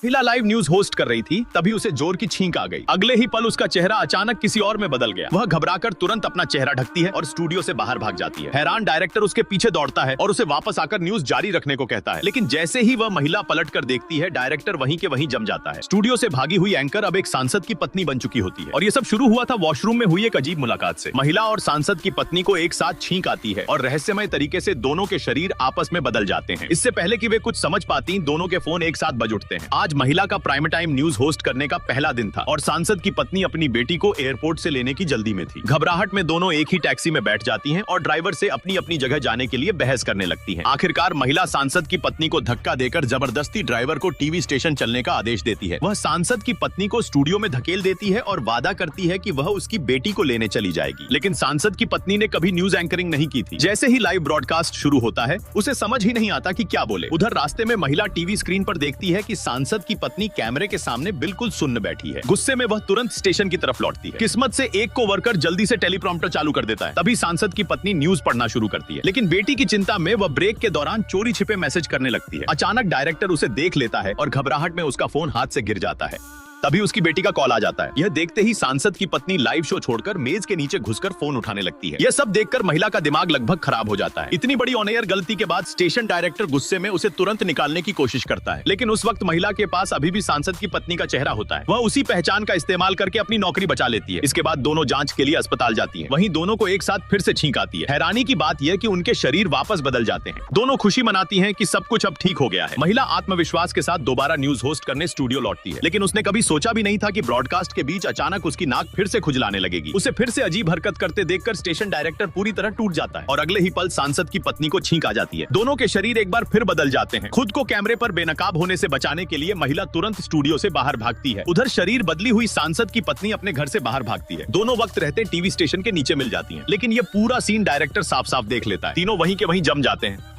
महिला live news host कर रही थी, तभी उसे जोर की छींक आ गई। अगले ही पल उसका चेहरा अचानक किसी और में बदल गया। वह घबराकर तुरंत अपना चेहरा ढकती है और स्टूडियो से बाहर भाग जाती है। हैरान डायरेक्टर उसके पीछे दौड़ता है और उसे वापस आकर न्यूज जारी रखने को कहता है, लेकिन जैसे ही वह महिला पलट कर देखती है, डायरेक्टर वहीं के वहीं जम जाता है। स्टूडियो से भागी हुई एंकर अब एक सांसद की पत्नी बन चुकी होती है और ये सब शुरू हुआ था वॉशरूम में हुई एक अजीब मुलाकात से। महिला और सांसद की पत्नी को एक साथ छींक आती है और रहस्यमय तरीके से दोनों के शरीर आपस में बदल जाते हैं। इससे पहले कि वे कुछ समझ पाती, दोनों के फोन एक साथ बज उठते हैं। आज महिला का प्राइम टाइम न्यूज होस्ट करने का पहला दिन था और सांसद की पत्नी अपनी बेटी को एयरपोर्ट से लेने की जल्दी में थी। घबराहट में दोनों एक ही टैक्सी में बैठ जाती हैं और ड्राइवर से अपनी अपनी जगह जाने के लिए बहस करने लगती हैं। आखिरकार महिला सांसद की पत्नी को धक्का देकर जबरदस्ती ड्राइवर को टीवी स्टेशन चलने का आदेश देती है। वह सांसद की पत्नी को स्टूडियो में धकेल देती है और वादा करती है कि वह उसकी बेटी को लेने चली जाएगी, लेकिन सांसद की पत्नी ने कभी न्यूज एंकरिंग नहीं की थी। जैसे ही लाइव ब्रॉडकास्ट शुरू होता है, उसे समझ ही नहीं आता कि क्या बोले। उधर रास्ते में महिला टीवी स्क्रीन पर देखती है कि सांसद की पत्नी कैमरे के सामने बिल्कुल सुन्न बैठी है। गुस्से में वह तुरंत स्टेशन की तरफ लौटती है। किस्मत से एक को वर्कर जल्दी से टेलीप्रॉम्प्टर चालू कर देता है। तभी सांसद की पत्नी न्यूज पढ़ना शुरू करती है, लेकिन बेटी की चिंता में वह ब्रेक के दौरान चोरी छिपे मैसेज करने लगती है। अचानक डायरेक्टर उसे देख लेता है और घबराहट में उसका फोन हाथ से गिर जाता है। तभी उसकी बेटी का कॉल आ जाता है। यह देखते ही सांसद की पत्नी लाइव शो छोड़कर मेज के नीचे घुसकर फोन उठाने लगती है। यह सब देखकर महिला का दिमाग लगभग खराब हो जाता है। इतनी बड़ी ऑन एयर गलती के बाद स्टेशन डायरेक्टर गुस्से में उसे तुरंत निकालने की कोशिश करता है, लेकिन उस वक्त महिला के पास अभी भी सांसद की पत्नी का चेहरा होता है। वह उसी पहचान का इस्तेमाल करके अपनी नौकरी बचा लेती है। इसके बाद दोनों जांच के लिए अस्पताल जाती है। वहीं दोनों को एक साथ फिर से छींक आती है। हैरानी की बात यह कि उनके शरीर वापस बदल जाते हैं। दोनों खुशी मनाती हैं कि सब कुछ अब ठीक हो गया है। महिला आत्मविश्वास के साथ दोबारा न्यूज होस्ट करने स्टूडियो लौटती है, लेकिन उसने कभी सोचा भी नहीं था कि ब्रॉडकास्ट के बीच अचानक उसकी नाक फिर से खुजलाने लगेगी। उसे फिर से अजीब हरकत करते देखकर स्टेशन डायरेक्टर पूरी तरह टूट जाता है और अगले ही पल सांसद की पत्नी को छींक आ जाती है। दोनों के शरीर एक बार फिर बदल जाते हैं। खुद को कैमरे पर बेनकाब होने से बचाने के लिए महिला तुरंत स्टूडियो से बाहर भागती है। उधर शरीर बदली हुई सांसद की पत्नी अपने घर से बाहर भागती है। दोनों वक्त रहते टीवी स्टेशन के नीचे मिल जाती है, लेकिन ये पूरा सीन डायरेक्टर साफ साफ देख लेता है। तीनों वहीं के वहीं जम जाते हैं।